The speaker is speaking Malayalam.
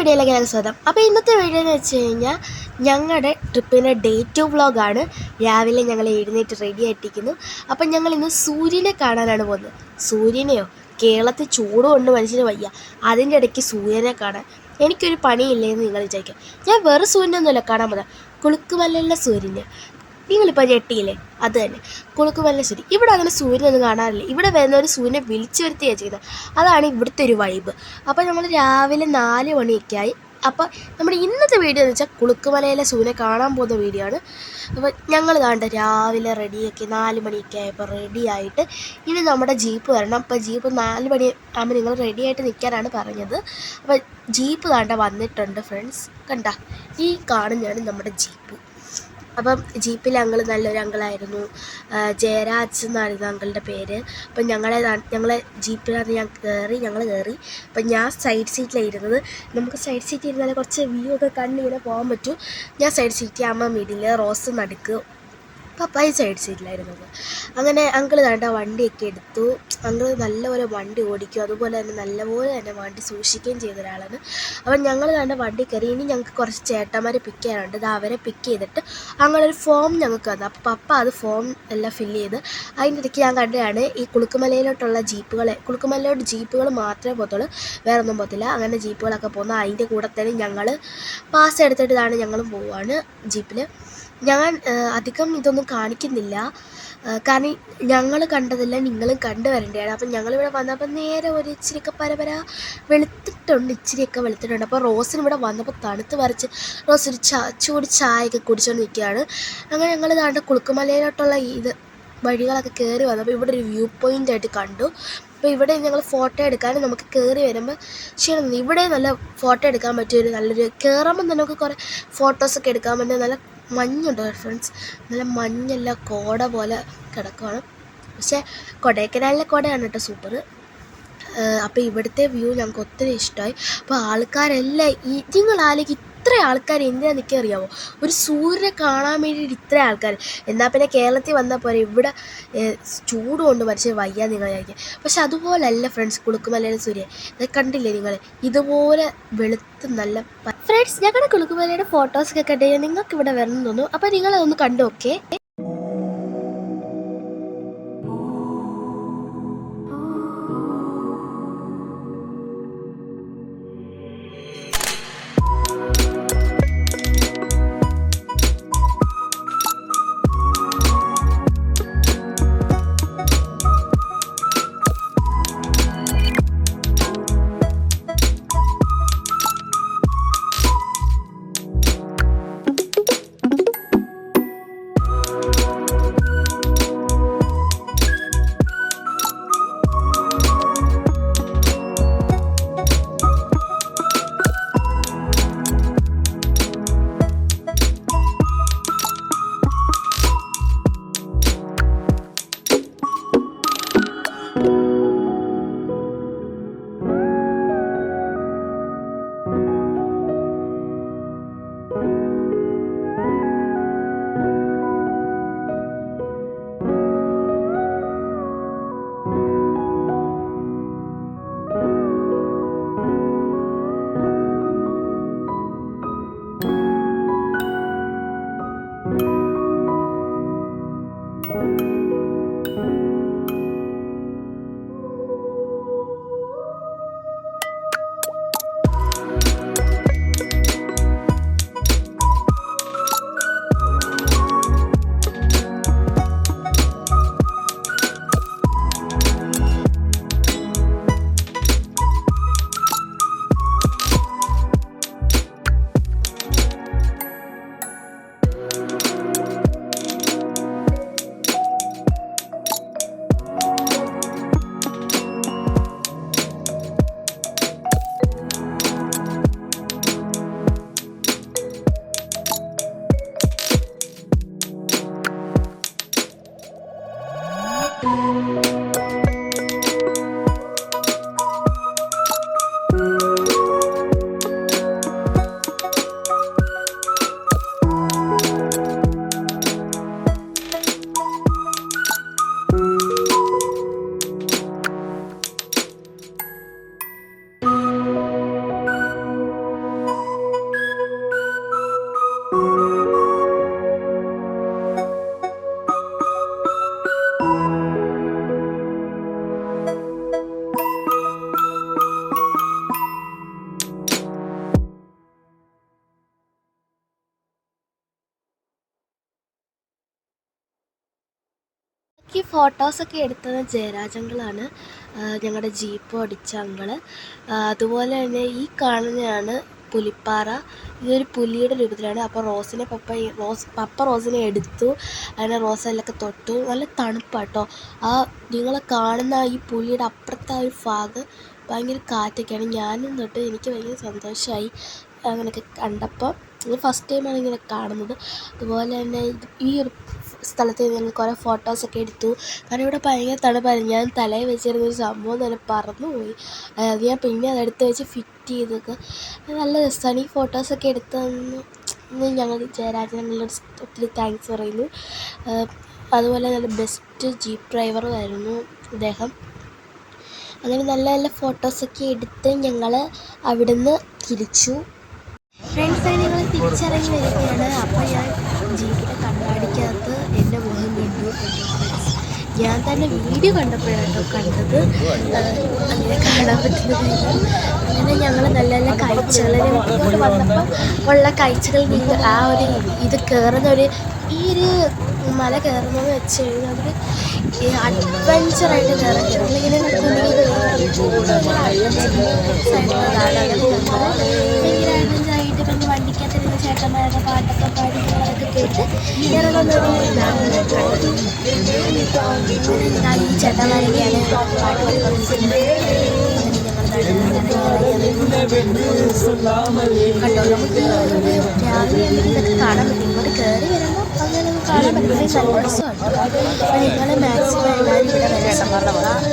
വീഡിയോയിലേക്ക് ഞങ്ങൾക്ക് സ്വാഗതം. അപ്പോൾ ഇന്നത്തെ വീഡിയോ എന്ന് വെച്ച് കഴിഞ്ഞാൽ ഞങ്ങളുടെ ട്രിപ്പിൻ്റെ ഡേ 2 വ്ളോഗാണ്. രാവിലെ ഞങ്ങൾ എഴുന്നേറ്റ് റെഡി ആയിട്ടിരിക്കുന്നു. അപ്പം ഞങ്ങൾ ഇന്ന് സൂര്യനെ കാണാനാണ് പോകുന്നത്. സൂര്യനെയോ, കേരളത്തിൽ ചൂട് കൊണ്ട് മനുഷ്യന് വയ്യ, അതിൻ്റെ ഇടയ്ക്ക് സൂര്യനെ കാണാൻ എനിക്കൊരു പണിയില്ലേന്ന് നിങ്ങൾ വിചാരിക്കാം. ഞാൻ വേറെ സൂര്യനൊന്നുമല്ല കാണാൻ പോകുന്നത്, കുളുക്കുമലയിലെ സൂര്യനെ. നിങ്ങളിപ്പോൾ ഞെട്ടിയില്ലേ? അത് തന്നെ, കുളുക്കുമല സൂര്യൻ. ഇവിടെ അങ്ങനെ സൂര്യനൊന്നും കാണാറില്ല. ഇവിടെ വരുന്നവർ സൂര്യനെ വിളിച്ചു വരുത്തുകയാണ് ചെയ്യുന്നത്. അതാണ് ഇവിടുത്തെ ഒരു വൈബ്. അപ്പോൾ നമ്മൾ രാവിലെ 4 മണിയൊക്കെ ആയി. അപ്പോൾ നമ്മുടെ ഇന്നത്തെ വീഡിയോ എന്ന് വെച്ചാൽ കുളുക്കുമലയിലെ സൂര്യനെ കാണാൻ പോകുന്ന വീഡിയോ ആണ്. അപ്പോൾ ഞങ്ങൾ കാണണ്ട രാവിലെ റെഡിയൊക്കെ 4 മണിയൊക്കെ ആയപ്പോൾ റെഡി ആയിട്ട് ഇനി നമ്മുടെ ജീപ്പ് വരണം. അപ്പോൾ ജീപ്പ് 4 മണി ആകുമ്പോൾ നിങ്ങൾ റെഡി ആയിട്ട് നിൽക്കാനാണ് പറഞ്ഞത്. അപ്പോൾ ജീപ്പ് കാണണ്ട വന്നിട്ടുണ്ട് ഫ്രണ്ട്സ്. കണ്ട, ഈ കാണുന്നതാണ് നമ്മുടെ ജീപ്പ്. അപ്പം ജീപ്പിൽ നല്ലൊരു അങ്കിളായിരുന്നു, ജയരാജ് എന്നായിരുന്നു അങ്കിളുടെ പേര്. അപ്പം ഞങ്ങളെ ജീപ്പിലാണ് ഞങ്ങൾ കയറി. അപ്പം ഞാൻ സൈഡ് സീറ്റിലാണ് ഇരുന്നത്. നമുക്ക് സൈഡ് സീറ്റ് ഇരുന്നാൽ കുറച്ച് വ്യൂ ഒക്കെ കണ്ടിങ്ങനെ പോകാൻ പറ്റും. ഞാൻ സൈഡ് സീറ്റ്, അമ്മ മിഡിൽ, റോസ് നടുക്ക്, പപ്പായ സൈഡ് സീറ്റിലായിരുന്നത്. അങ്ങനെ അങ്കിൾ വേണ്ട വണ്ടിയൊക്കെ എടുത്തു. അങ്കിൾ നല്ലപോലെ വണ്ടി ഓടിക്കും, അതുപോലെ തന്നെ നല്ലപോലെ തന്നെ വണ്ടി സൂക്ഷിക്കുകയും ചെയ്ത ഒരാളാണ്. അപ്പം ഞങ്ങൾ വേണ്ട വണ്ടി കയറി. ഇനി ഞങ്ങൾക്ക് കുറച്ച് ചേട്ടന്മാരെ പിക്ക് ചെയ്യാനുണ്ട്. അത് അവരെ പിക്ക് ചെയ്തിട്ട് അങ്ങനെ ഒരു ഫോം ഞങ്ങൾക്ക് തന്നു. അപ്പോൾ പപ്പ അത് ഫോം എല്ലാം ഫില്ല് ചെയ്ത് അതിൻ്റെ ഇടയ്ക്ക് ഞാൻ കണ്ടതാണ് ഈ കുളുക്കുമലയിലോട്ടുള്ള ജീപ്പുകൾ മാത്രമേ പോകത്തുള്ളൂ, വേറെ ഒന്നും പോകത്തില്ല. അങ്ങനെ ജീപ്പുകളൊക്കെ പോകുന്നു. അതിൻ്റെ കൂടെ തന്നെ ഞങ്ങൾ പാസ് എടുത്തിട്ടാണ് ഞങ്ങളും പോവുകയാണ് ജീപ്പിൽ. ഞാൻ അധികം ഇതൊന്നും കാണിക്കുന്നില്ല, കാരണം ഞങ്ങൾ കണ്ടതെല്ലാം നിങ്ങളും കണ്ടു വരേണ്ടതാണ്. അപ്പം ഞങ്ങളിവിടെ വന്നപ്പോൾ നേരെ ഒരു ഇച്ചിരിയൊക്കെ ഇച്ചിരിയൊക്കെ വെളുത്തിട്ടുണ്ട്. അപ്പോൾ റോസിന് ഇവിടെ വന്നപ്പോൾ തണുത്ത് വരച്ച് റോസ് ഒരു ചൂട് ചായയൊക്കെ കുടിച്ചുകൊണ്ട് നിൽക്കുകയാണ്. അങ്ങനെ ഞങ്ങൾ താണ്ട കുളുക്കുമലയിലോട്ടുള്ള വഴികളൊക്കെ കയറി വന്നപ്പോൾ ഇവിടെ ഒരു വ്യൂ പോയിൻ്റ് ആയിട്ട് കണ്ടു. അപ്പോൾ ഇവിടെ ഞങ്ങൾ ഫോട്ടോ എടുക്കാനും നമുക്ക് കയറി വരുമ്പോൾ ക്ഷീണം. ഇവിടെ നല്ല ഫോട്ടോ എടുക്കാൻ പറ്റിയൊരു നല്ലൊരു, കയറുമ്പോൾ തന്നെ നമുക്ക് കുറേ ഫോട്ടോസൊക്കെ എടുക്കാൻ പറ്റുന്ന നല്ല മഞ്ഞുണ്ട് ഫ്രണ്ട്സ്. നല്ല മഞ്ഞെല്ലാം കോട പോലെ കിടക്കുകയാണ്. പക്ഷേ കൊടൈക്കനാലിലെ കോടയാണ് കേട്ടോ സൂപ്പർ. അപ്പോൾ ഇവിടുത്തെ വ്യൂ ഞങ്ങൾക്ക് ഒത്തിരി ഇഷ്ടമായി. അപ്പോൾ ആൾക്കാരെല്ലാം നിങ്ങൾ ആലേക്ക് ഇത്ര ആൾക്കാർ എന്തിനാണ് നിൽക്കുക അറിയാമോ? ഒരു സൂര്യനെ കാണാൻ വേണ്ടിയിട്ട് ഇത്ര ആൾക്കാർ. എന്നാൽ പിന്നെ കേരളത്തിൽ വന്നാൽ പോലെ ഇവിടെ ചൂട് കൊണ്ട് മനുഷ്യർ വയ്യാൻ നിങ്ങൾ വിചാരിക്കുക. പക്ഷെ അതുപോലല്ല ഫ്രണ്ട്സ് കുളുക്കുമലയിലെ സൂര്യൻ. ഇത് കണ്ടില്ലേ നിങ്ങൾ? ഇതുപോലെ വെളുത്ത് നല്ല ഫ്രണ്ട്സ്. ഞങ്ങളുടെ കുളുക്കുമലയുടെ ഫോട്ടോസൊക്കെ കണ്ടു കഴിഞ്ഞാൽ നിങ്ങൾക്ക് ഇവിടെ വരണം എന്ന് തോന്നും. അപ്പോൾ നിങ്ങളതൊന്ന് കണ്ടു നോക്കേ. എനിക്ക് ഫോട്ടോസൊക്കെ എടുത്തത് ജയരാജങ്കളാണ്, ഞങ്ങളുടെ ജീപ്പ് ഓടിച്ച അങ്കിള്. അതുപോലെ തന്നെ ഈ കാണുന്നതാണ് പുലിപ്പാറ. ഇതൊരു പുലിയുടെ രൂപത്തിലാണ്. അപ്പോൾ പപ്പ റോസിനെ എടുത്തു, അതിനെ റോസയിലൊക്കെ തൊട്ടു. നല്ല തണുപ്പാട്ടോ. നിങ്ങൾ കാണുന്ന ഈ പുലിയുടെ അപ്പുറത്തെ ആ ഒരു ഭാഗം ഭയങ്കര കാറ്റൊക്കെയാണ്. ഞാനും തൊട്ട് എനിക്ക് ഭയങ്കര സന്തോഷമായി അങ്ങനെയൊക്കെ കണ്ടപ്പോൾ. ഇത് ഫസ്റ്റ് ടൈമാണ് ഇങ്ങനെ കാണുന്നത്. അതുപോലെ തന്നെ ഈ ഒരു സ്ഥലത്ത് ഞങ്ങൾ കുറേ ഫോട്ടോസൊക്കെ എടുത്തു. കാരണം ഇവിടെ ഭയങ്കര തണുപ്പായിരുന്നു. ഞാൻ തലയിൽ വെച്ചിരുന്നൊരു സംഭവം തന്നെ പറന്നുപോയി. അത് ഞാൻ പിന്നെ അതെടുത്ത് വെച്ച് ഫിറ്റ് ചെയ്തൊക്കെ നല്ല രസമാണ്. ഈ ഫോട്ടോസൊക്കെ എടുത്തതെന്ന് ഞങ്ങൾ ജയരാജനങ്ങളോട് ഒത്തിരി താങ്ക്സ് പറയുന്നു. അതുപോലെ നല്ല ബെസ്റ്റ് ജീപ്പ് ഡ്രൈവറുമായിരുന്നു അദ്ദേഹം. അങ്ങനെ നല്ല നല്ല ഫോട്ടോസൊക്കെ എടുത്ത് ഞങ്ങൾ അവിടുന്ന് തിരിച്ചു. ഫ്രണ്ട്സായി ഞങ്ങൾ തിരിച്ചിറങ്ങി വരികയാണ്. അപ്പോൾ ഞാൻ ജീപ്പിൻ്റെ കണ്ണാടിക്കകത്ത് എൻ്റെ മുഖം കണ്ടു. ഞാൻ തന്നെ വീഡിയോ കണ്ടപ്പോഴാണ് കണ്ടത്, അങ്ങനെ കാണാൻ പറ്റുന്നതായിരുന്നു. അങ്ങനെ ഞങ്ങൾ നല്ല നല്ല കാഴ്ചകൾ ഇങ്ങോട്ട് വന്നപ്പോൾ ഉള്ള കാഴ്ചകൾ നിങ്ങൾ ആ ഒരു ഇത് കയറുന്നൊരു ഈ ഒരു മല കയറുന്നതെന്ന് വെച്ച് കഴിഞ്ഞാൽ അതൊരു അഡ്വഞ്ചറായിട്ട് കയറാൻ നമ്മളിങ്ങനെ ഭയങ്കര അഡ്വഞ്ചറായിട്ട് പിന്നെ വണ്ടിക്കകത്തിരുന്ന ചേട്ടന്മാരുടെ പാട്ടൊക്കെ പാടി അതൊക്കെ കേട്ട് ഇറങ്ങുന്നൊരു ഈ ചേട്ടന്മാരൊക്കെയാണ് പാട്ട് പാടിക്കൊണ്ടിരിക്കുന്നത്. കണ്ടോ, നമുക്ക് രാവിലെ ഇതൊക്കെ കാണാൻ പറ്റും. ഇങ്ങോട്ട് കയറി വരുമ്പോൾ അങ്ങനെ കാണാൻ പറ്റുന്നത് നല്ല രസമാണ്. നിങ്ങൾ മാക്സിമം എല്ലാവരും ഇവിടെ വരാൻ